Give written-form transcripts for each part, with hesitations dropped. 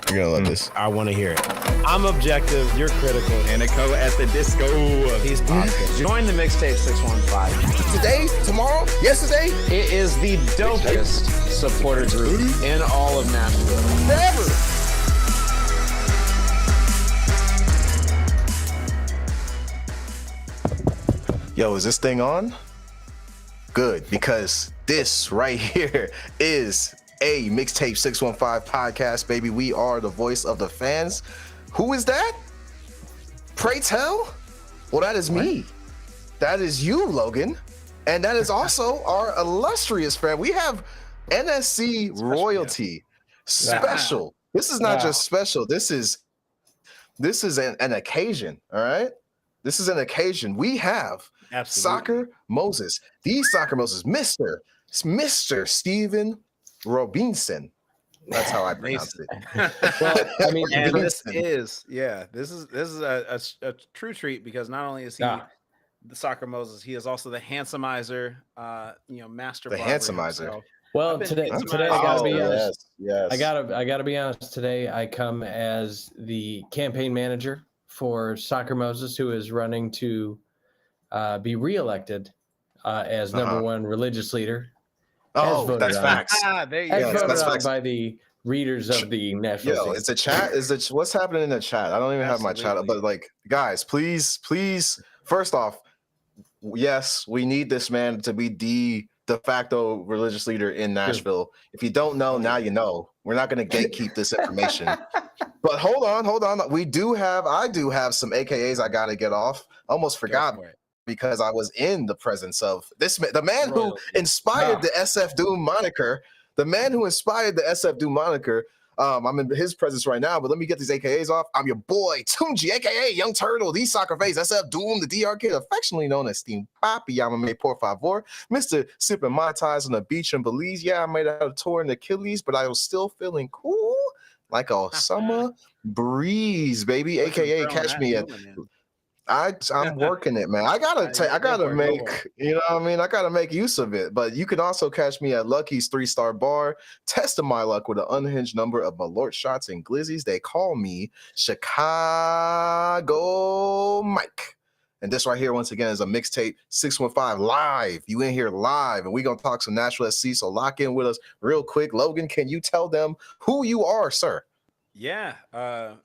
You're gonna love this. I want to hear it. I'm objective. You're critical. Anico at the disco. He's positive. Join the Mixtape 615. Today, tomorrow, yesterday, It is the dopest supporter group in all of Nashville. forever. Yo, is this thing on? Good, because this right here is a Mixtape 615 podcast, baby. We are the voice of the fans. Who is that? Pray tell? Well, that is me. That is you, Logan. And that is also our illustrious fan. We have NSC royalty. Special. This is not just special. This is an occasion, all right? This is an occasion. We have Soccer Moses, the Soccer Moses, Mr. Steven Robinson. That's how I pronounce it. Well, I mean, and this is a true treat because not only is he the Soccer Moses, he is also the handsomizer, master. The handsomizer. Himself. Well, today I gotta be honest. Yes. I gotta be honest. Today I come as the campaign manager for Soccer Moses, who is running to be reelected as number one religious leader. Oh, that's facts. There you go. Voted on by the readers of the Nashville. Yo, it's a chat. What's happening in the chat? I don't even have my chat, but like, guys, please, first off, yes, we need this man to be the de facto religious leader in Nashville. If you don't know, now you know. We're not going to gatekeep this information. But hold on. I do have some AKAs I got to get off. Almost forgot because I was in the presence of this man, the man who inspired the SF Doom moniker. The man who inspired the SF Doom moniker. I'm in his presence right now, but let me get these AKAs off. I'm your boy, Tunji, aka Young Turtle, the Soccer Face, SF Doom, the DR Kid, affectionately known as Steam Papi, Yamame Por Favor, Mr. Sipping Mai Tais on the beach in Belize. Yeah, I made a tour in Achilles, but I was still feeling cool, like a summer breeze, baby. AKA catch me at... I'm working it, man. I gotta make, you know what I mean? I gotta make use of it. But you can also catch me at Lucky's 3-star bar, testing my luck with an unhinged number of Malort shots and glizzies. They call me Chicago Mike. And this right here, once again, is a Mixtape 615 live. You in here live, and we gonna talk some Nashville SC. So lock in with us real quick. Logan, can you tell them who you are, sir? Yeah,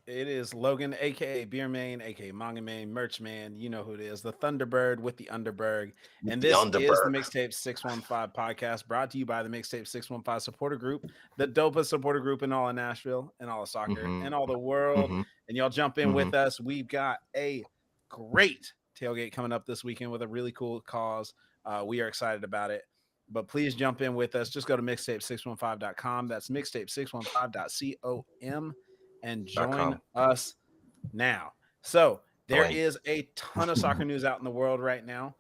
it is Logan, aka Beer Man, aka Manga Man, Merch Man. You know who it is, the Thunderbird with the Underberg. And this is the Mixtape 615 podcast, brought to you by the Mixtape 615 supporter group, the dopest supporter group in all of Nashville and all of soccer and all the world. And y'all jump in with us. We've got a great tailgate coming up this weekend with a really cool cause. We are excited about it. But please jump in with us. Just go to mixtape615.com. That's mixtape615.com and join us now. So there is a ton of soccer news out in the world right now.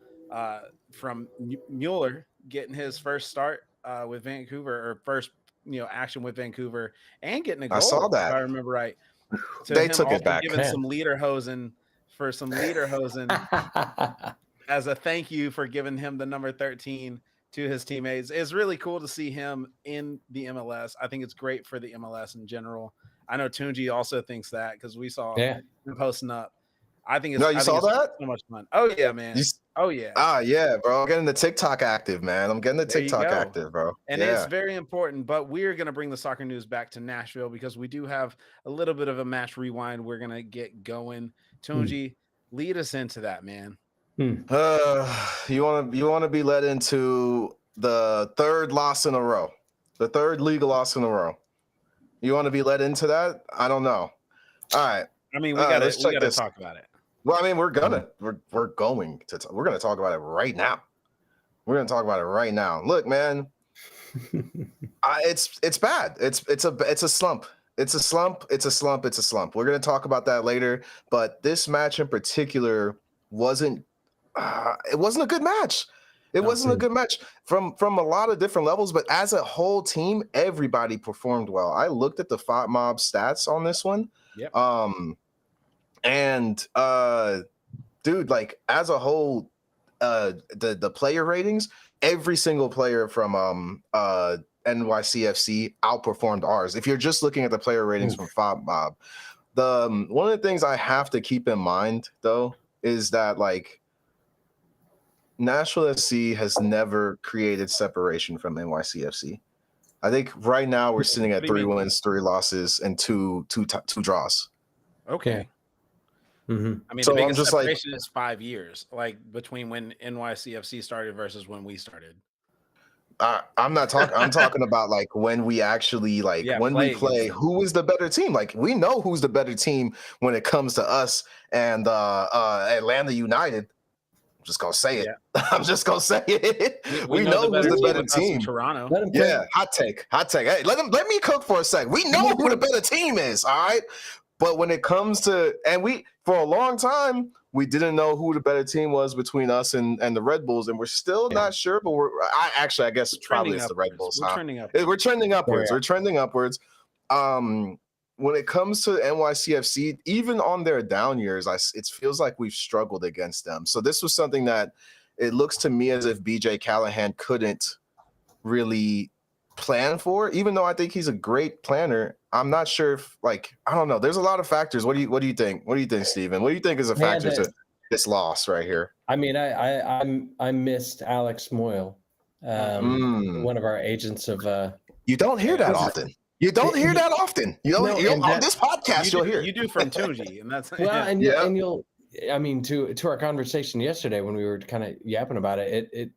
From Mueller getting his first start with Vancouver, or first action with Vancouver, and getting a goal. I saw that. If I remember right. They took it back. Giving some lederhosen as a thank you for giving him the number 13 to his teammates. It's really cool to see him in the MLS. I think it's great for the MLS in general. I know Tunji also thinks that because we saw him posting up. I think it's saw that? So much fun. Oh yeah, man. Yeah, bro. I'm getting the TikTok active, man. I'm getting the TikTok active, bro. And it's very important, but we're going to bring the soccer news back to Nashville because we do have a little bit of a match rewind we're going to get going. Tunji, lead us into that, man. You want to be led into the third loss in a row, the third league loss in a row. You want to be led into that? I don't know. All right. I mean, we got to talk about it. Well, I mean, we're going to talk about it right now. We're going to talk about it right now. Look, man, it's bad. It's a slump. It's a slump. We're going to talk about that later. But this match in particular wasn't a good match. It wasn't a good match from a lot of different levels, but as a whole team, everybody performed well. I looked at the Fight Mob stats on this one. Yep. Dude, like as a whole, the player ratings, every single player from NYCFC outperformed ours. If you're just looking at the player ratings from Fob Mob, one of the things I have to keep in mind though is that like Nashville FC has never created separation from NYCFC. I think right now we're sitting at 3 wins, 3 losses, and two draws. Okay. Mm-hmm. I mean, so the biggest I'm just separation is 5 years, like between when NYCFC started versus when we started. I'm not talking. I'm talking about like when we actually when we play. Who is the better team? Like we know who's the better team when it comes to us and Atlanta United. I'm just gonna say it. Yeah. I'm just gonna say it. We know who's the better team. Toronto. Yeah, hot take. Hey, let me cook for a sec. We know who the better team is. All right. But when it comes to, and we, for a long time, we didn't know who the better team was between us and the Red Bulls, and we're still not sure. But I guess probably it's the Red Bulls. We're trending upwards. We're trending upwards. Yeah. We're trending upwards. When it comes to NYCFC, even on their down years, it feels like we've struggled against them. So this was something that it looks to me as if BJ Callahan couldn't really plan for, even though I think he's a great planner. I'm not sure if I don't know. There's a lot of factors. What do you think? What do you think, Steven? What do you think is a factor to this loss right here? I mean, I missed Alex Moyle, one of our agents of. You don't hear that often. You don't hear that often. You don't on this podcast. You'll hear. You do from Tunji, and that's well, and you'll. I mean, to our conversation yesterday when we were kind of yapping about it,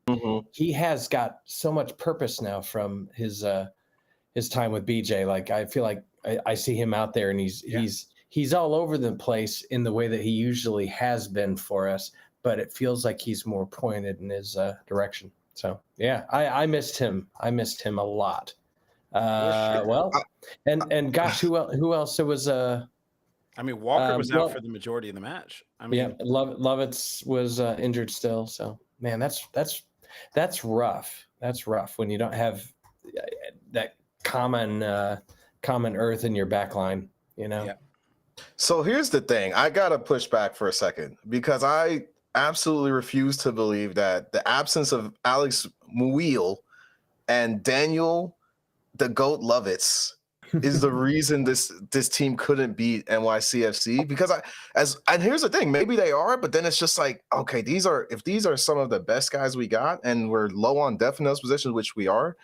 he has got so much purpose now from his time with BJ. Like I feel like I see him out there, and he's all over the place in the way that he usually has been for us. But it feels like he's more pointed in his direction. So yeah, I missed him. I missed him a lot. Well, and gosh, who else? It was I mean, Walker was out for the majority of the match. I mean, yeah, Lovitz was injured still. So, man, that's rough. That's rough when you don't have that common earth in your back line, you know? Yeah. So here's the thing. I got to push back for a second because I absolutely refuse to believe that the absence of Alex Muil and Daniel the GOAT Lovitz is the reason this team couldn't beat NYCFC, because and here's the thing, maybe they are, but then it's just like, okay, if these are some of the best guys we got and we're low on depth in those positions, which we are,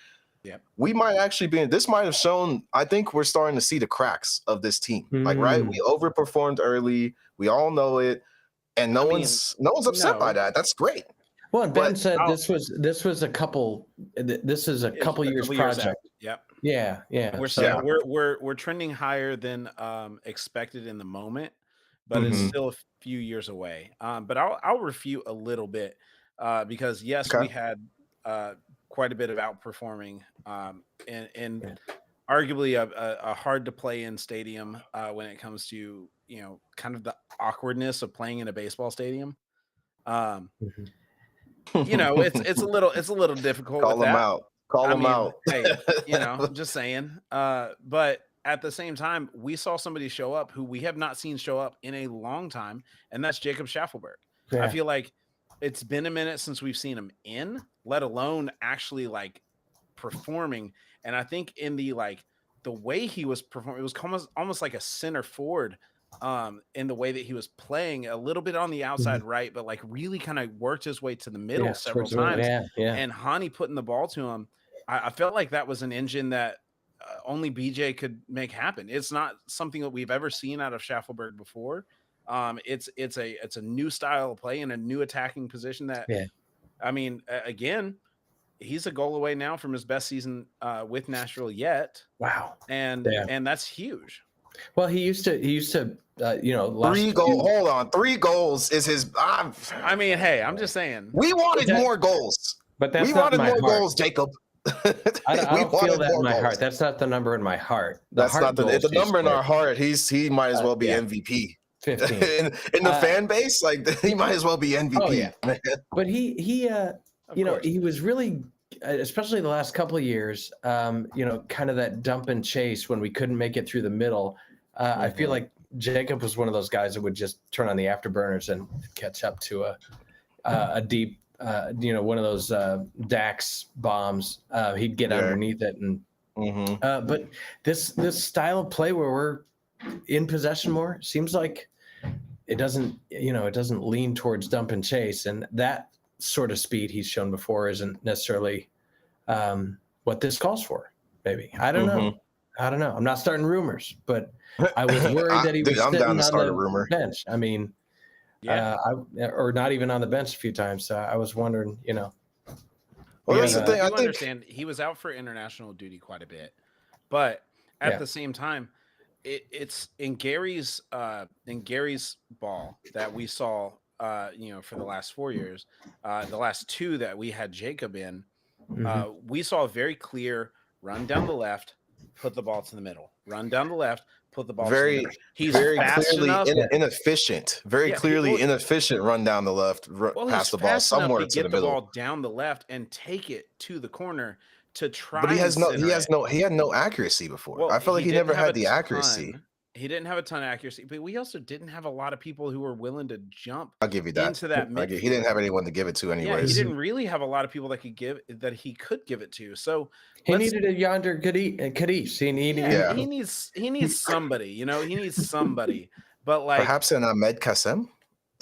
we might actually be this might have shown, I think we're starting to see the cracks of this team. Like, right, we overperformed early, we all know it, and no one's upset by that. That's great. Well, and Ben said this is a couple years project. Yep. Yeah. We're trending higher than expected in the moment, but it's still a few years away. But I'll refute a little bit because we had quite a bit of outperforming and arguably a hard to play in stadium when it comes to kind of the awkwardness of playing in a baseball stadium. It's a little difficult. Call them out. Call them out. Hey, I'm just saying. But at the same time, we saw somebody show up who we have not seen show up in a long time, and that's Jacob Schaffelberg. Yeah. I feel like it's been a minute since we've seen him let alone actually performing. And I think in the way he was performing, it was almost like a center forward. In the way that he was playing a little bit on the outside right, but really kind of worked his way to the middle several times. And Hani putting the ball to him, I felt like that was an engine that only BJ could make happen. It's not something that we've ever seen out of Schaffelberg before. It's a new style of play and a new attacking position that, I mean, again, he's a goal away now from his best season with Nashville yet. Wow. And that's huge. Well, he used to 3 goals. Hold on, 3 goals is his. I mean, hey, I'm just saying we wanted more goals, but we wanted more goals, Jacob. I don't feel that in my heart. That's not the number in my heart. That's not the number in our heart. He might as well be MVP. 15 in the fan base, he might as well be MVP. Oh, yeah. But he he was really, especially the last couple of years, kind of that dump and chase when we couldn't make it through the middle. I feel like Jacob was one of those guys that would just turn on the afterburners and catch up to a deep one of those Dax bombs. He'd get underneath it, and but this style of play where we're in possession more seems like it doesn't lean towards dump and chase, and that sort of speed he's shown before isn't necessarily what this calls for. Maybe I don't know. I'm not starting rumors, but I was worried that he was sitting on the bench. I mean, or not even on the bench a few times. So I was wondering, Well, that's the thing. I understand he was out for international duty quite a bit, but at the same time, it's in Gary's ball that we saw, for the last 4 years, the last 2 that we had Jacob in, we saw a very clear run down the left, put the ball to the middle, run down the left, put the ball to the middle. He's very fast clearly enough. Inefficient, very clearly inefficient run down the left, pass the ball somewhere to the middle. Get the ball down the left and take it to the corner to try. But he had no accuracy before. Well, I feel like he never had the accuracy. He didn't have a ton of accuracy, but we also didn't have a lot of people who were willing to jump. I'll give you that. Into that midfield. He didn't have anyone to give it to anyways. Yeah, he didn't really have a lot of people that he could give it to. So he needed a yonder Cadiz. He needs somebody. He needs somebody. But like perhaps an Ahmed Kassem.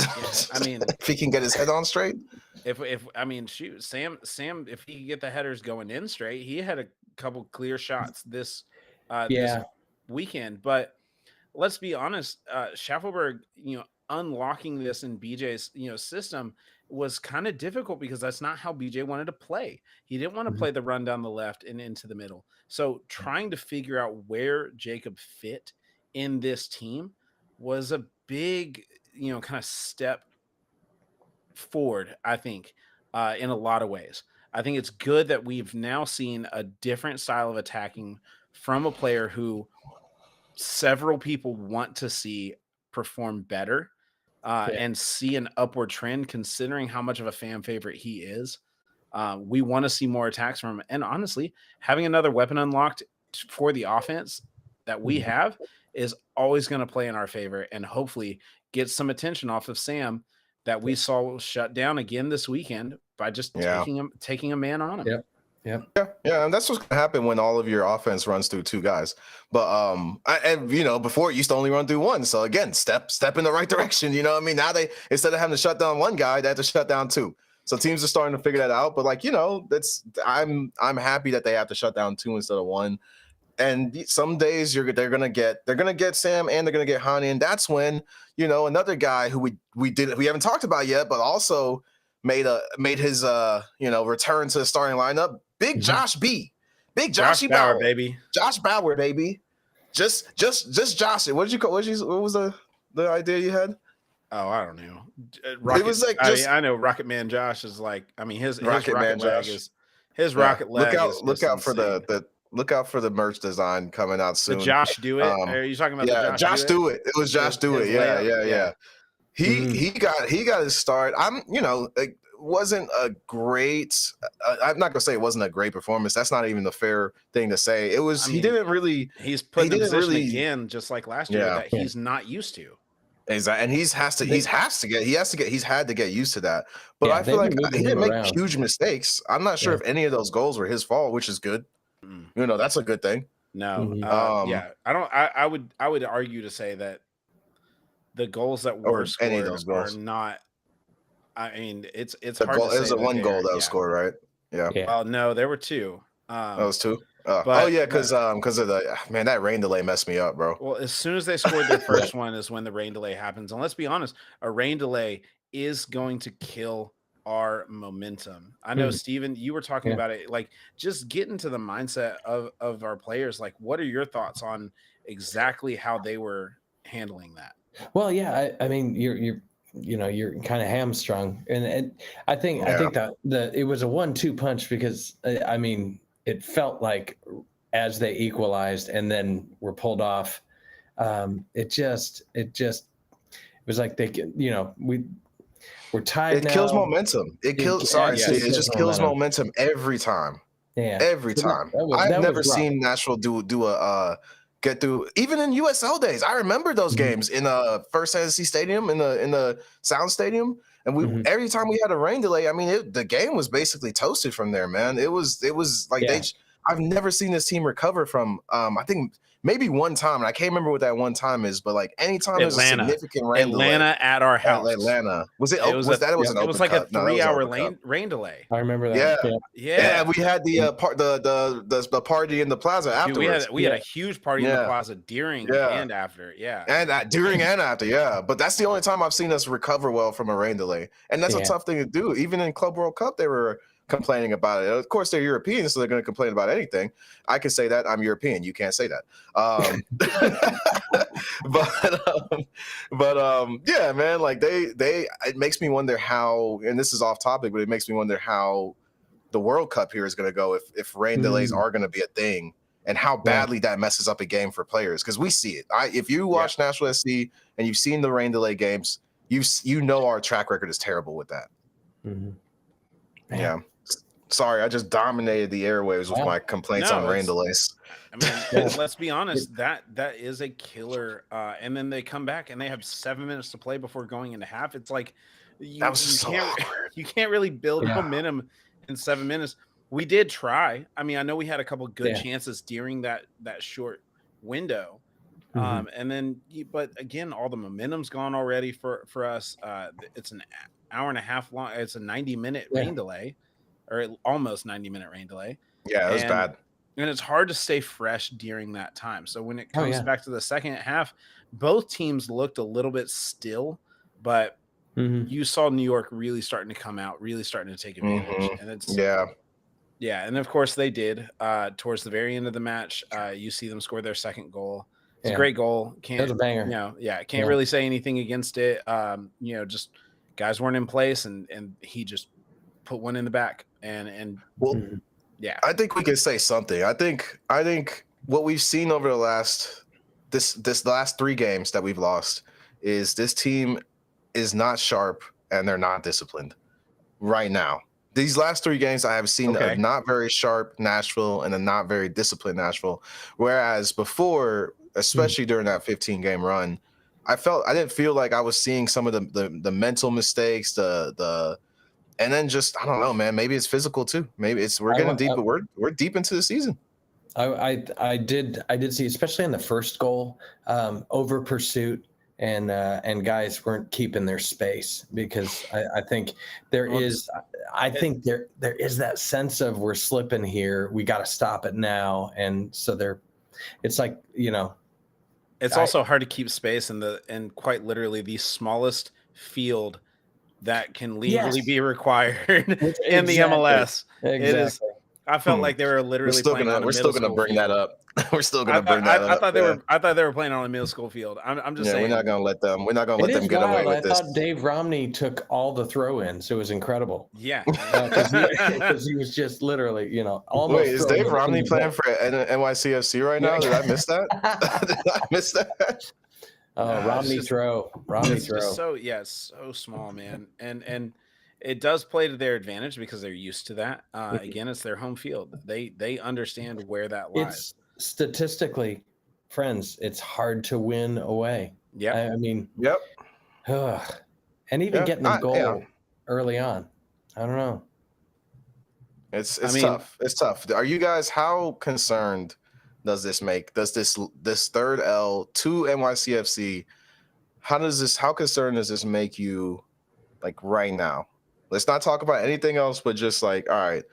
I mean, if he can get his head on straight. Sam, if he could get the headers going in straight, he had a couple clear shots this weekend. But let's be honest, Schaffelberg, unlocking this in BJ's, system was kind of difficult because that's not how BJ wanted to play. He didn't want to play the run down the left and into the middle. So trying to figure out where Jacob fit in this team was a big, kind of step forward, I think, in a lot of ways. I think it's good that we've now seen a different style of attacking from a player who several people want to see perform better and see an upward trend, considering how much of a fan favorite he is. We want to see more attacks from him. And honestly, having another weapon unlocked for the offense that we have is always going to play in our favor and hopefully get some attention off of Sam that we saw shut down again this weekend by just taking a man on him. Yeah, and that's what's gonna happen when all of your offense runs through 2 guys. But before it used to only run through 1. So again, step in the right direction. You know what I mean? Now they, instead of having to shut down 1 guy, they have to shut down 2. So teams are starting to figure that out. But I'm happy that they have to shut down 2 instead of 1. And some days they're gonna get Sam and they're gonna get Hani, and that's when another guy who we haven't talked about yet, but also made his return to the starting lineup. Big Josh B. Big Joshy Bauer, baby. Josh Bauer, baby. Just Josh. What was the idea you had? Oh, I don't know. It was like I know Rocket Man Josh is like, his rocket leg is his rocket leg. Look out for the merch design coming out soon. The Josh Do It? Are you talking about the Josh Do It? It was Josh Do It. Yeah. He got his start. Wasn't a great. I'm not gonna say it wasn't a great performance. That's not even the fair thing to say. It was. He didn't really. He's put in a position again, just like last year, that he's not used to. Exactly, and he's had to get used to that. But I feel like he didn't make huge mistakes. I'm not sure if any of those goals were his fault, which is good. That's a good thing. No, I don't. I would argue to say that the goals that were scored any of those goals are not. It's the hard goal, to say. It was a 1 goal that was scored, right? Yeah. Well, no, there were 2. That was 2. Because of that rain delay messed me up, bro. Well, as soon as they scored their first one is when the rain delay happens. And let's be honest, a rain delay is going to kill our momentum. I know, Steven, you were talking about it, like just get into the mindset of our players. Like, what are your thoughts on exactly how they were handling that? Well, yeah, you're kind of hamstrung, and I think that it was a 1-2 punch because it felt like as they equalized and then were pulled off, it was like we're tied. It kills momentum. It just kills momentum every time. Yeah, every time. I've never seen Nashville do a get through, even in USL days. I remember those games in First Tennessee Stadium, in the Sound Stadium. And we every time we had a rain delay, I mean, the game was basically toasted from there, man. It was like I've never seen this team recover from. I think maybe one time, and I can't remember what that one time is, but like anytime there's a significant rain delay, at our house. Atlanta was it? It was an Open like Cup. a 3-hour rain delay. I remember that. Yeah. We had the party in the plaza afterwards. Dude, we had a huge party in the plaza during and after. Yeah, and during and after. Yeah, but that's the only time I've seen us recover well from a rain delay, and that's a tough thing to do. Even in Club World Cup, they were complaining about it. Of course, they're Europeans, so they're going to complain about anything. I can say that I'm European. You can't say that. Yeah, man. Like it makes me wonder how. And this is off topic, but it makes me wonder how the World Cup here is going to go if rain delays are going to be a thing, and how badly that messes up a game for players, because we see it. If you watch Nashville SC and you've seen the rain delay games, you know our track record is terrible with that. Yeah. Sorry, I just dominated the airwaves with my complaints on rain delays. I mean, let's be honest, that is a killer. And then they come back and they have 7 minutes to play before going into half. It's like you can't really build momentum in 7 minutes. We did try. I mean, I know we had a couple good chances during that short window. And then, but again, all the momentum's gone already for us. It's an hour and a half long. It's a 90-minute rain delay, or almost 90-minute rain delay. Yeah, it was bad. And it's hard to stay fresh during that time. So when it comes back to the second half, both teams looked a little bit still, but you saw New York really starting to come out, really starting to take advantage. And it's yeah. And of course they did. Towards the very end of the match, you see them score their second goal. It's a great goal. It was a banger. Can't really say anything against it. Just guys weren't in place, and he just put one in the back. And I think we can say something. I think what we've seen over the last last 3 games that we've lost is this team is not sharp and they're not disciplined right now. These last 3 games I have seen a not very sharp Nashville and a not very disciplined Nashville. Whereas before, especially during that 15-game run, I didn't feel like I was seeing some of the mental mistakes, and then just, I don't know, man, maybe it's physical too. Maybe we're getting deep, but we're deep into the season. I did see, especially in the first goal, over pursuit, and guys weren't keeping their space, because I think there is that sense of we're slipping here, we got to stop it now, and so it's like, it's also hard to keep space in quite literally the smallest field that can legally be required in the MLS. It is. I felt like they were literally playing on a middle school field. We're still going to bring that up. We're still going to bring that up. I thought they were playing on a middle school field. I'm just saying. We're not going to let them. We're not going to let them get away with this. I thought Dave Romney took all the throw-ins. It was incredible. Yeah, because he was just literally, almost. Wait, is Dave Romney playing for NYCFC right now? Did I miss that? Did I miss that? Oh, Romney throw. So small, man, and it does play to their advantage because they're used to that. Again, it's their home field. They understand where that lies. It's statistically, friends, it's hard to win away. Yeah, I mean, and even getting the goal early on, I don't know. It's tough. It's tough. Are you guys, how concerned does this make? Does this third L to NYCFC? How concerned does this make you, like, right now? Let's not talk about anything else, but just like, all right,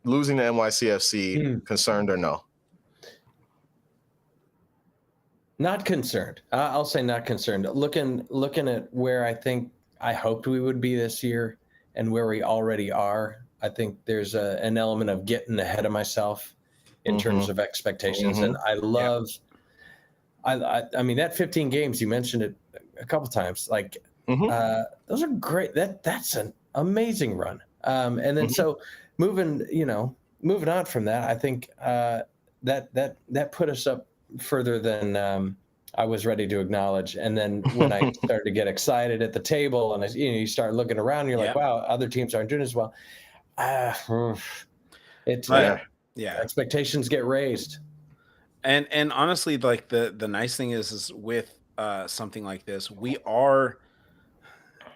losing to NYCFC, concerned or no? Not concerned. I'll say not concerned. Looking at where I hoped we would be this year and where we already are, I think there's an element of getting ahead of myself in terms of expectations. And I love, I mean, that 15 games, you mentioned it a couple times, like, those are great. That's an amazing run. And then so moving on from that, I think that put us up further than I was ready to acknowledge. And then when I started to get excited at the table, and you start looking around, you're like, wow, other teams aren't doing as well. Expectations get raised. And honestly, like the nice thing is with something like this, we are,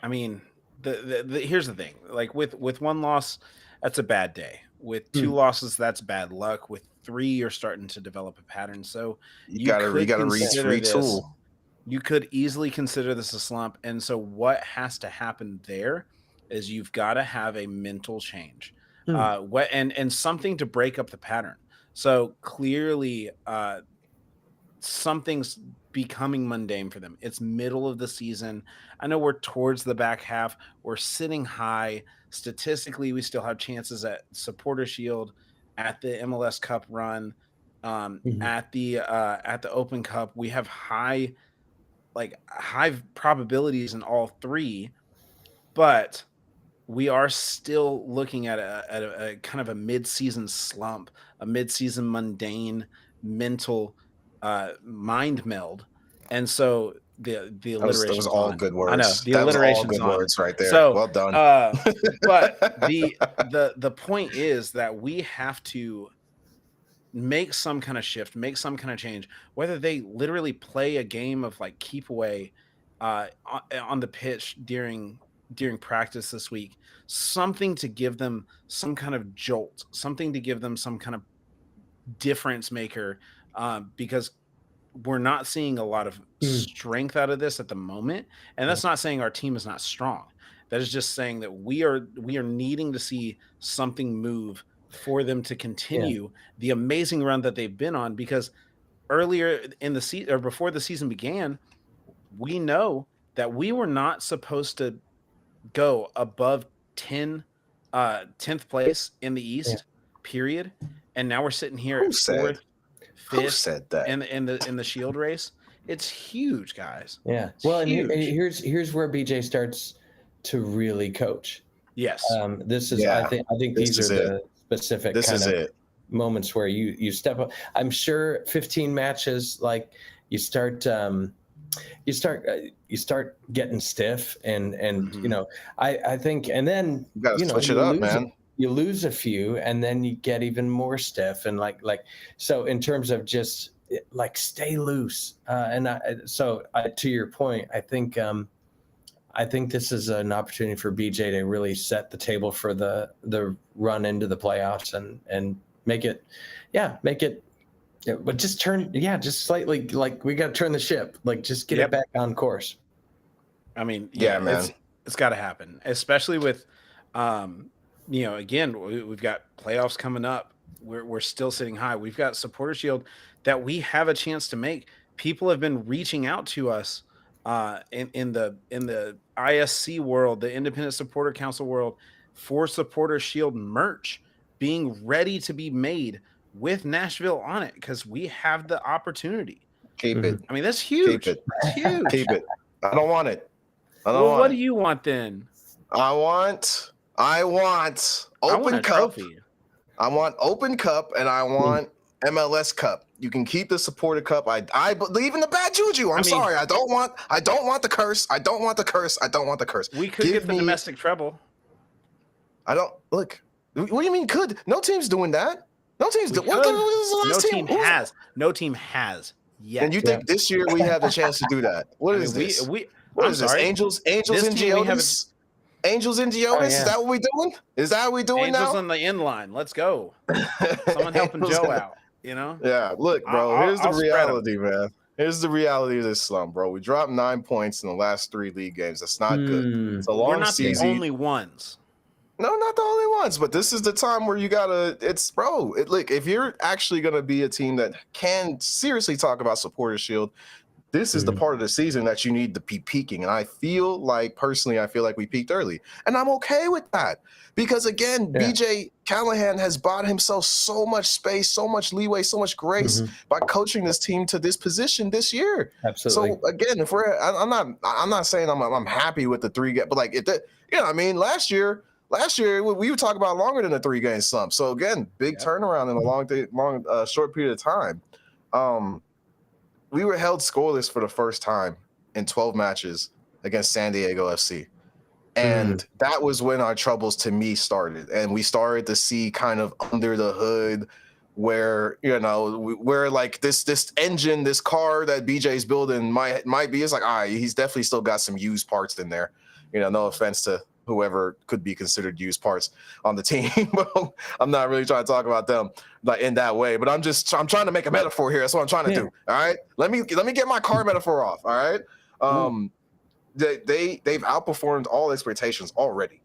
I mean, here's the thing. Like with one loss, that's a bad day. With two losses, that's bad luck. With three, you're starting to develop a pattern. So you gotta retool. You could easily consider this a slump. And so what has to happen there is you've got to have a mental change, and something to break up the pattern. So clearly, something's becoming mundane for them. It's middle of the season. I know we're towards the back half. We're sitting high. Statistically, we still have chances at Supporter Shield, at the MLS Cup run, at the Open Cup. We have high probabilities in all three, but we are still looking at a kind of a mid-season slump, a mid-season mundane mental mind meld. And so the alliteration was all good words. I know the alliteration words right there. So well done. But the point is that we have to make some kind of shift, make some kind of change, whether they literally play a game of like keep away on the pitch during practice this week, something to give them some kind of jolt, something to give them some kind of difference maker, because we're not seeing a lot of strength out of this at the moment. And that's not saying our team is not strong. That is just saying that we are needing to see something move for them to continue the amazing run that they've been on, because earlier in the season, or before the season began, we know that we were not supposed to go above 10th place in the East, period. And now we're sitting here at 4th, 5th in the Shield race. It's huge, guys. Yeah. Well, and here's where BJ starts to really coach. Yes. This is I think these are the specific moments where you step up. I'm sure 15 matches, like you start getting stiff and you know, I think, and then you gotta switch it up, man. You lose a few and then you get even more stiff, and like so in terms of just like stay loose, to your point, I think this is an opportunity for BJ to really set the table for the run into the playoffs and make it, but just just slightly, like we got to turn the ship, like just get it back on course. I mean, man, it's got to happen, especially with, again, we've got playoffs coming up. We're still sitting high. We've got Supporter Shield that we have a chance to make. People have been reaching out to us in the ISC world, the Independent Supporter Council world, for Supporter Shield merch being ready to be made with Nashville on it, because we have the opportunity. Keep it. I mean, that's huge. Keep it. That's huge. Keep it. I don't want it. What do you want then? I want Open Cup. Trophy. I want Open Cup, and I want MLS Cup. You can keep the Supporter Cup. I believe in the bad juju. I mean, sorry. I don't want the curse. I don't want the curse. We could get the domestic treble. I don't look. What do you mean could? No team's doing that. No team's doing. What was the last team? No team has yet. And you think this year we have the chance to do that? What is this? What is this? Angels and Geodis? Angels and Geodis? Is that what we're doing? Is that what we're doing now? Angels on the end line. Let's go. Someone helping Joe out. You know? Yeah. Look, bro. Here's the reality, man. Here's the reality of this slump, bro. We dropped 9 points in the last 3 league games. That's not good. It's a long season. We're not the only ones. No, not the only ones, but this is the time where you gotta. Look, if you're actually gonna be a team that can seriously talk about Supporter Shield, this is the part of the season that you need to be peaking. And I feel like we peaked early, and I'm okay with that because again, BJ Callahan has bought himself so much space, so much leeway, so much grace by coaching this team to this position this year. Absolutely. So again, I'm not saying I'm happy with the 3 games, but like I mean, last year we would talk about longer than a 3-game slump. So again, big turnaround in a long short period of time. We were held scoreless for the first time in 12 matches against San Diego FC. And that was when our troubles to me started. And we started to see kind of under the hood where, where like this engine, this car that BJ's building might be, it's like, all right, he's definitely still got some used parts in there. no offense to whoever could be considered used parts on the team. I'm not really trying to talk about them like in that way, but I'm trying to make a metaphor here. That's what I'm trying to do. All right. Let me get my car metaphor off. All right. They've outperformed all expectations already.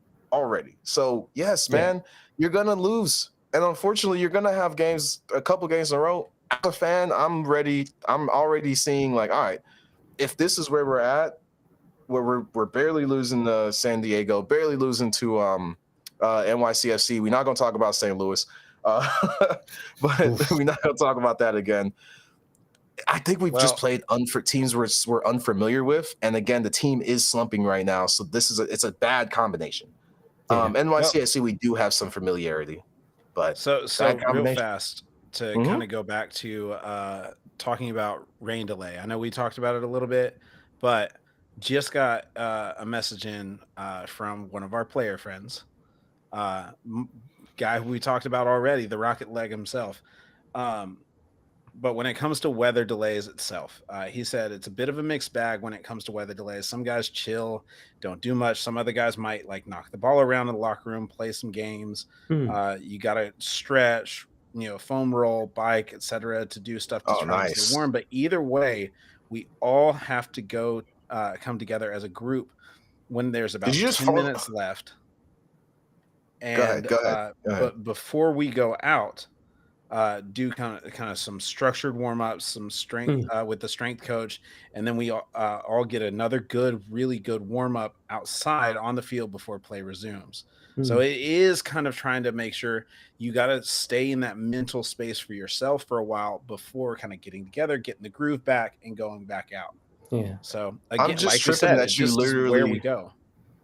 So yes, man, you're going to lose. And unfortunately you're going to have a couple games in a row. As a fan, I'm ready. I'm already seeing like, all right, if this is where we're at, where we're barely losing to San Diego, barely losing to NYCFC. We're not going to talk about St. Louis, but we're not going to talk about that again. I think we've just played teams we're unfamiliar with, and again, the team is slumping right now, so it's a bad combination. NYCFC, we do have some familiarity, but so real fast to kind of go back to talking about rain delay. I know we talked about it a little bit, but just got a message in from one of our player friends, guy who we talked about already, the Rocket Leg himself. But when it comes to weather delays itself, he said it's a bit of a mixed bag when it comes to weather delays. Some guys chill, don't do much. Some other guys might like knock the ball around in the locker room, play some games. You got to stretch, foam roll, bike, etc., to do stuff to try to stay warm. But either way, we all have to come together as a group when there's about 10 minutes left. And go ahead. But before we go out, do kind of some structured warm-ups, some strength with the strength coach, and then we all get another really good warm-up outside on the field before play resumes. So it is kind of trying to make sure you got to stay in that mental space for yourself for a while before kind of getting together, getting the groove back, and going back out. Yeah. So again, I'm just like tripping that you literally where we go.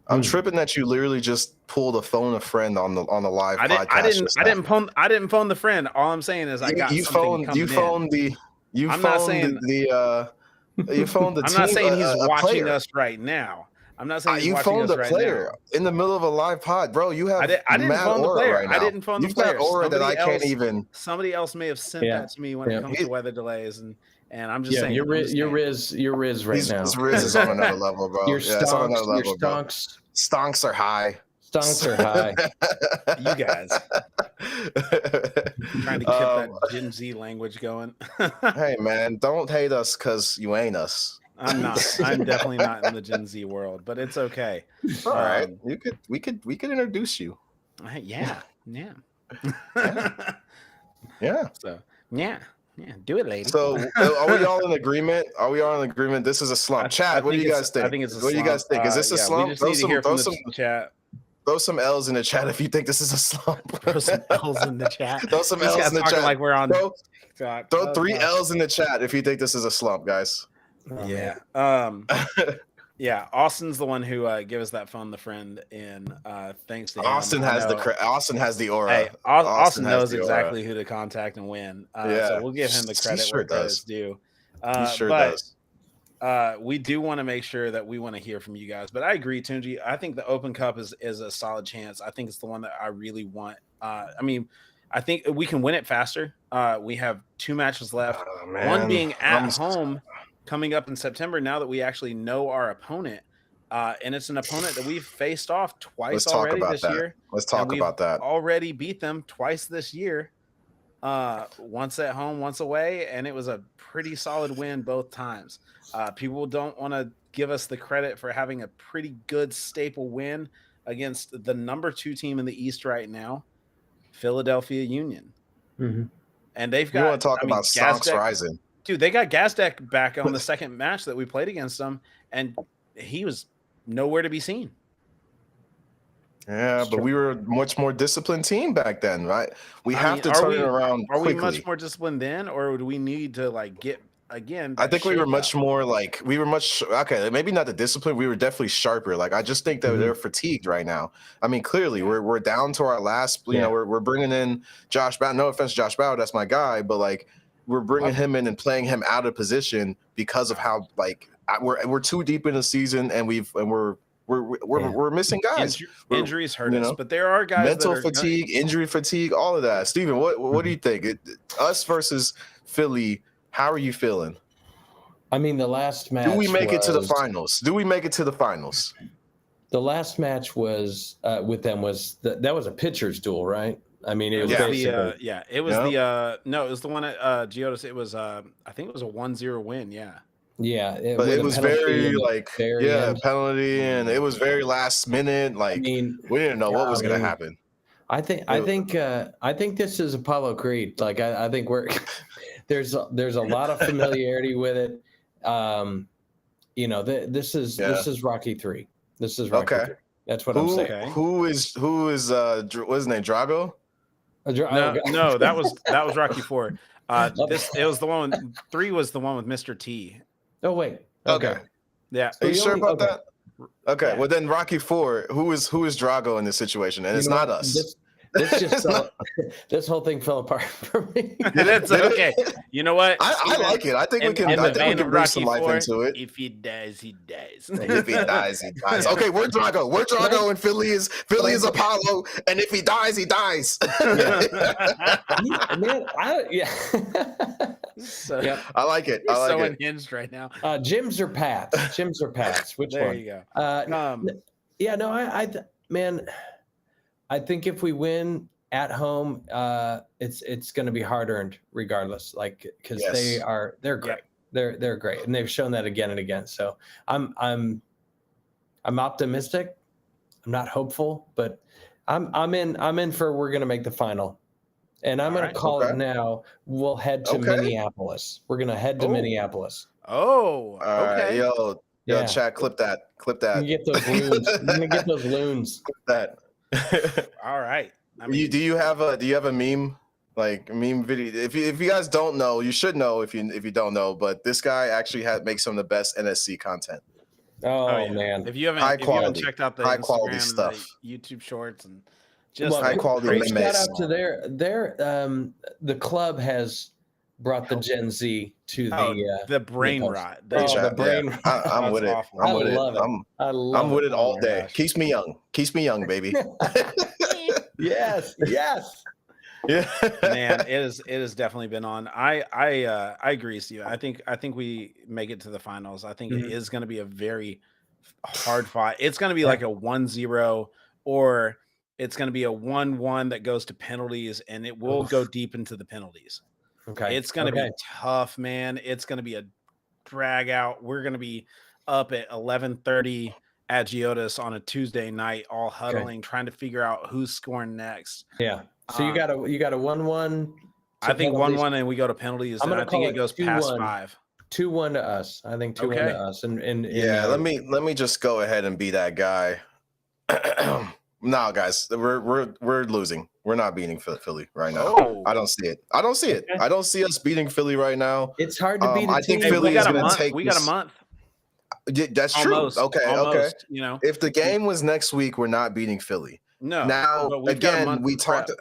I'm tripping that you literally just pulled a phone a friend on the live podcast. I didn't phone the friend. All I'm saying is I got something coming in. I'm not saying he's watching us right now. I'm not saying he's watching us right now. You phoned the player in the middle of a live pod, bro. You have I didn't phone the player. I didn't phone the player. You've got aura that I can't even. Somebody else may have sent that to me when it comes to weather delays and I'm just saying. Your Riz right now. His Riz is on another level, bro. Your stonks are high. Stonks are high. You guys trying to keep that Gen Z language going. Hey man, don't hate us because you ain't us. I'm not. I'm definitely not in the Gen Z world, but it's okay. All right, we could introduce you. Yeah. So do it, lady. So are we all in agreement? This is a slump. Chat, what do you guys think? I think it's a slump. What do you guys think? Is this a slump? We just need to hear from the chat. Throw some L's in the chat if you think this is a slump. Throw some L's in the chat. Throw some L's in the chat. Like we're on. Throw 3 L's in the chat if you think this is a slump, guys. Yeah. Yeah. Austin's the one who gave us that phone, the friend, and thanks to him. Austin has the aura. Hey, Austin knows exactly who to contact and when. So we'll give him the credit where credit's due. He sure does. We do want to make sure that we want to hear from you guys. But I agree, Tunji. I think the Open Cup is a solid chance. I think it's the one that I really want. I think we can win it faster. We have 2 matches left. One being at home coming up in September, now that we actually know our opponent. And it's an opponent that we've faced off twice already this year. Let's talk about that. Already beat them twice this year. Once at home, once away, and it was a pretty solid win both times. People don't want to give us the credit for having a pretty good staple win against the number 2 team in the East right now, Philadelphia Union. And they've got. You want to talk about stocks rising? Dude, they got Gazdek back on the second match that we played against them, and he was nowhere to be seen. Yeah, but we were a much more disciplined team back then, right? We have to turn it around quickly. Are we much more disciplined then, or do we need to get again? I think we were much more okay, maybe not the discipline. We were definitely sharper. Like I just think that they're fatigued right now. I mean, clearly we're down to our last. You know, we're bringing in Josh Bauer. No offense, to Josh Bauer, that's my guy, but like we're bringing him in and playing him out of position because of how like we're too deep in the season and we're missing guys. Injuries hurt us, but there are guys. Mental fatigue, injury fatigue, all of that. Steven, what do you think? Us versus Philly, how are you feeling? I mean, the last match. Do we make it to the finals? The last match was with them was that was a pitcher's duel, right? I mean, it was it was the one at Geodis. It was I think it was a 1-0 win. Yeah. Yeah, but it was very like end. penalty, and it was very last minute. Like, I mean, we didn't know what was going to happen. I think this is Apollo Creed. Like, I think there's a lot of familiarity with it. This is Rocky 3. This is Rocky 3. That's what I'm saying. Who is what's his name? Drago? No, that was Rocky 4. It was the one. 3 was the one with Mr. T. Oh wait. Okay. Yeah. Are you sure about that? Okay. Yeah. Well, then Rocky 4. Who is Drago in this situation? And it's not us. This whole thing fell apart for me. That's okay. You know what? I like it. I think we can bring some life into it. If he dies, he dies. If he dies, he dies. Okay, we're Drago. We're Drago, and Philly is Apollo. And if he dies, he dies. I like it. I like so it. unhinged right now. Jims or Pats? Jims or Pats? Which there one? There you go. I think if we win at home, it's going to be hard earned regardless. Like, because they're great. They're great, and they've shown that again and again. So I'm optimistic. I'm not hopeful, but I'm in for we're going to make the final, and I'm going to call it now. We'll head to Minneapolis. We're going to head to Minneapolis. Oh, okay. Yo, chat, clip that. You get those loons. You're going to get those loons. Clip that. All right. I mean, do you have a meme, like meme video? If you guys don't know, you should know. If you don't know, but this guy actually makes some of the best NSC content. Oh yeah. Man! If you haven't checked out the high Instagram quality stuff, the YouTube shorts, and just high quality memes. Shout out to the club has brought the Gen Z to the brain rot. The brain rot. I'm with it. I love it. I'm with it all day. Gosh. Keeps me young, baby. Yes. Yeah, man, it has definitely been on. I agree with you. I think we make it to the finals. I think it is going to be a very hard fight. It's going to be like a 1-0, or it's going to be a 1-1 that goes to penalties, and it will go deep into the penalties. Okay. It's going to be tough, man. It's going to be a drag out. We're going to be up at 11:30 at Geodis on a Tuesday night, all huddling, trying to figure out who's scoring next. Yeah. So you got a 1-1. I think 1-1, and we go to penalties. And I think it goes past 5. 2-1 to us. I think 2-1 to us. And let me just go ahead and be that guy. No, guys, we're losing. We're not beating Philly right now. Oh. I don't see it. I don't see us beating Philly right now. It's hard to beat. I think Philly is going to take. We got a month. Yeah, that's almost, true. Okay. You know, if the game was next week, we're not beating Philly. No. Now again, we talked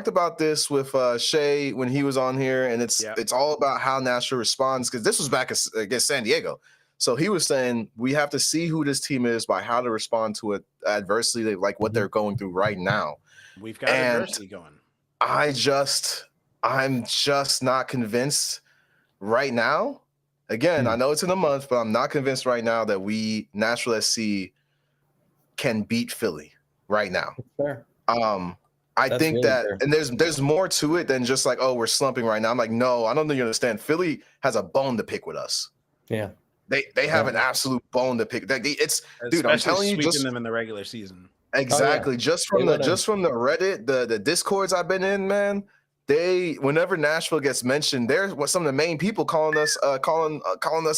about this with Shay when he was on here, and it's all about how Nashville responds, because this was back against San Diego. So he was saying we have to see who this team is by how to respond to it adversity, like what they're going through right now. We've got adversity going. I'm just not convinced right now. Again, I know it's in a month, but I'm not convinced right now that Nashville SC can beat Philly right now. Fair. I think really that, fair. And there's more to it than just like, oh, we're slumping right now. I'm like, no, I don't think you understand. Philly has a bone to pick with us. Yeah. They have an absolute bone to pick. Dude, I'm telling you, just them in the regular season. Exactly. Just from the Reddit, the Discords I've been in, man. Whenever Nashville gets mentioned, there's what some of the main people calling us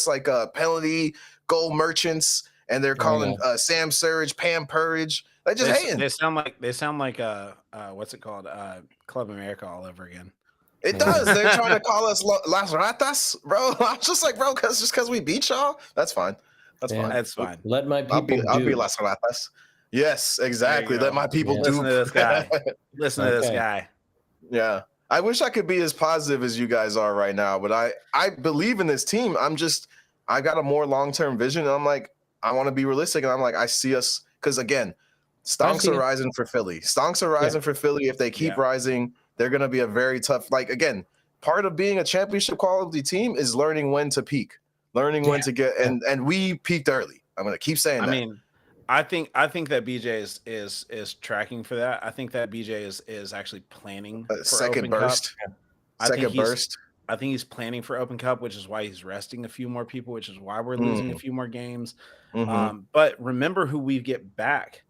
like penalty goal merchants, and they're calling Sam Surridge, Pam Purridge. They just hating. They sound like what's it called? Club America all over again. It does. They're trying to call us Las Ratas, bro. I'm just like, bro, because we beat y'all. That's fine. That's fine. Let my people I'll be Las Ratas. Yes, exactly. Let my people do. Listen to this guy. Listen to this guy. Yeah. I wish I could be as positive as you guys are right now, but I believe in this team. I got a more long-term vision, and I'm like, I want to be realistic, and I'm like, I see us, because again, stonks are rising for Philly. Stonks are rising for Philly. If they keep rising, they're going to be a very tough, like, again, part of being a championship quality team is learning when to peak, learning when to get, and we peaked early. I'm going to keep saying that. I mean, I think that BJ is tracking for that. I think that BJ is actually planning for second Open burst. Cup. Second burst. I think he's planning for Open Cup, which is why he's resting a few more people, which is why we're losing a few more games. But remember who we get back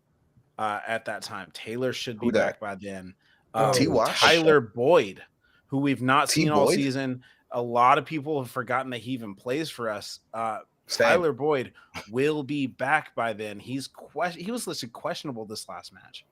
at that time. Taylor should be back by then. Tyler Boyd, who we've not seen all season. A lot of people have forgotten that he even plays for us. Tyler Boyd will be back by then. He was listed questionable this last match.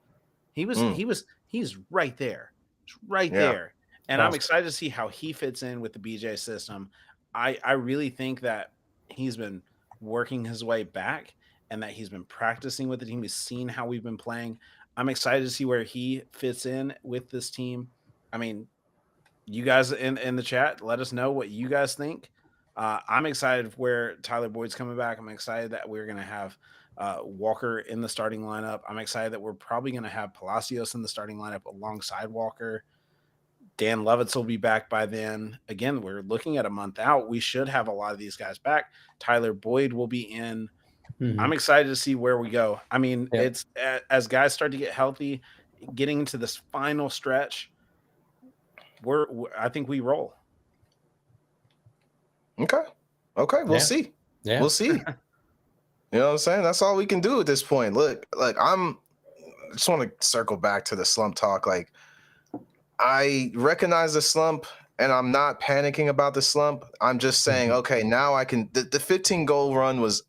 He's right there. It's right there. And I'm excited to see how he fits in with the BJ system. I really think that he's been working his way back and that he's been practicing with the team. He's seen how we've been playing. I'm excited to see where he fits in with this team. I mean, you guys in the chat, let us know what you guys think. I'm excited where Tyler Boyd's coming back. I'm excited that we're going to have Walker in the starting lineup. I'm excited that we're probably going to have Palacios in the starting lineup alongside Walker. Dan Lovitz will be back by then. Again, we're looking at a month out. We should have a lot of these guys back. Tyler Boyd will be in. I'm excited to see where we go. I mean, it's as guys start to get healthy, getting into this final stretch, I think we roll. Okay. We'll see. Yeah. We'll see. You know what I'm saying? That's all we can do at this point. Look, I just want to circle back to the slump talk. Like, I recognize the slump and I'm not panicking about the slump. I'm just saying, okay, now I can, the 15 goal run was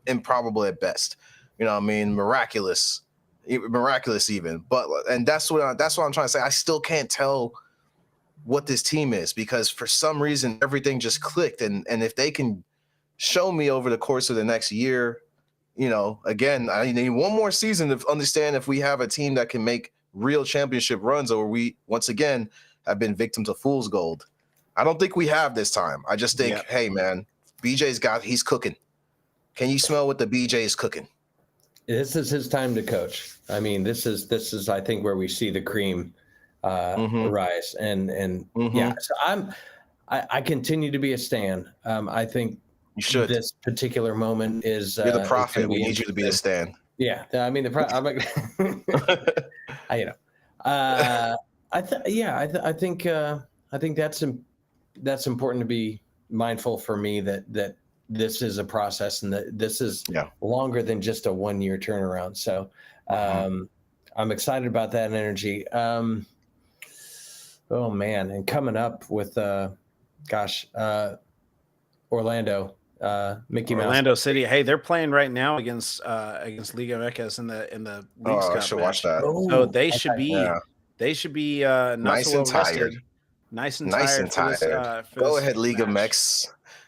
improbable at best. You know what I mean? Miraculous even. And that's what I'm trying to say. I still can't tell what this team is because for some reason everything just clicked. And if they can show me over the course of the next year, you know, again, I need one more season to understand if we have a team that can make real championship runs or we once again have been victims of fool's gold. I don't think we have this time. I just think, hey man, he's cooking. Can you smell what the BJ is cooking? This is his time to coach. I mean, this is I think where we see the cream rise and so I continue to be a stan. I think you should. This particular moment is you're the prophet. We need you to be a stan. Yeah, I mean I think that's important to be mindful for me that this is a process and that this is longer than just a 1 year turnaround. So I'm excited about that energy. Oh man, and coming up with Orlando, Mickey Mouse. Orlando City. Hey, they're playing right now against Liga MX in the Leagues Cup. I should watch that. So they should be nice and tired. Nice and tired. Go ahead, Liga MX.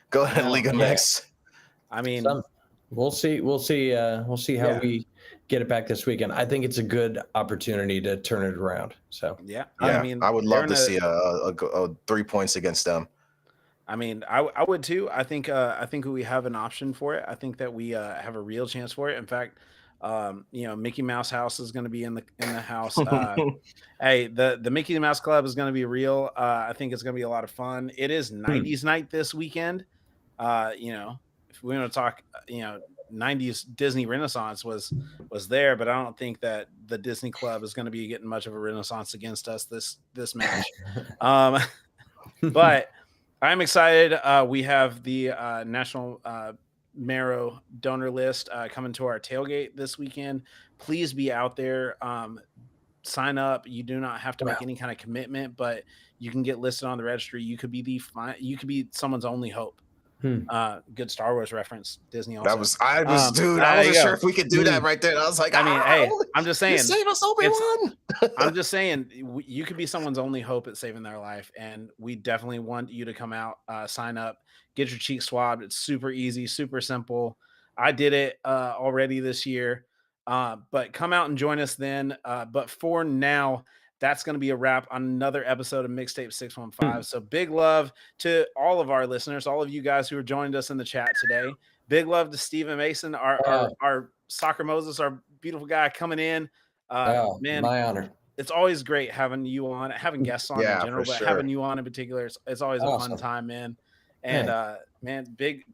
Go ahead, Liga MX. I mean, we'll see. We'll see how we get it back this weekend. I think it's a good opportunity to turn it around. So I mean, I would love to see a 3 points against them. I mean, I would too. I think we have an option for it. I think that we have a real chance for it. In fact, Mickey Mouse House is going to be in the house. Hey, the Mickey Mouse Club is going to be real. I think it's going to be a lot of fun. It is 90s night this weekend. If we want to talk, 90s Disney Renaissance was there, but I don't think that the Disney Club is going to be getting much of a renaissance against us this match. But I'm excited. We have the National Marrow donor list coming to our tailgate this weekend. Please be out there. Sign up. You do not have to make any kind of commitment, but you can get listed on the registry. You could be someone's only hope. Good Star Wars reference. Disney also. I wasn't sure if we could do that right there. I was like, hey, I'm just saying, save us, Obi-Wan. I'm just saying, you could be someone's only hope at saving their life, and we definitely want you to come out, sign up, get your cheeks swabbed. It's super easy, super simple. I did it already this year, but come out and join us then. But for now, that's going to be a wrap on another episode of Mixtape 615. So big love to all of our listeners, all of you guys who are joined us in the chat today. Big love to Stephen Mason, our Soccer Moses, our beautiful guy coming in. Man, my honor. It's always great having you on, having guests on in general, but having you on in particular, it's always a fun time, man. And man, big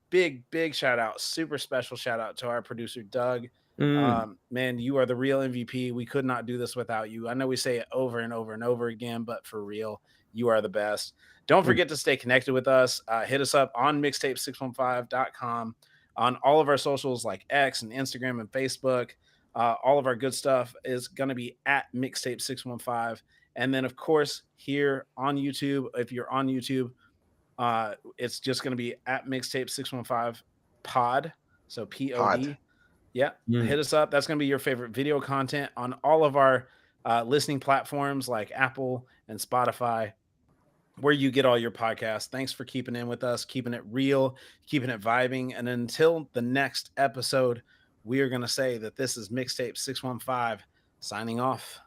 shout out, super special shout out to our producer Doug. Man, you are the real MVP. We could not do this without you. I know we say it over and over and over again, but for real, you are the best. Don't forget to stay connected with us. Hit us up on mixtape615.com, on all of our socials like X and Instagram and Facebook. All of our good stuff is going to be at Mixtape615. And then, of course, here on YouTube, if you're on YouTube, it's just going to be at Mixtape615 pod. So POD. Yeah, hit us up. That's going to be your favorite video content on all of our listening platforms like Apple and Spotify, where you get all your podcasts. Thanks for keeping in with us, keeping it real, keeping it vibing. And until the next episode, we are going to say that this is Mixtape 615 signing off.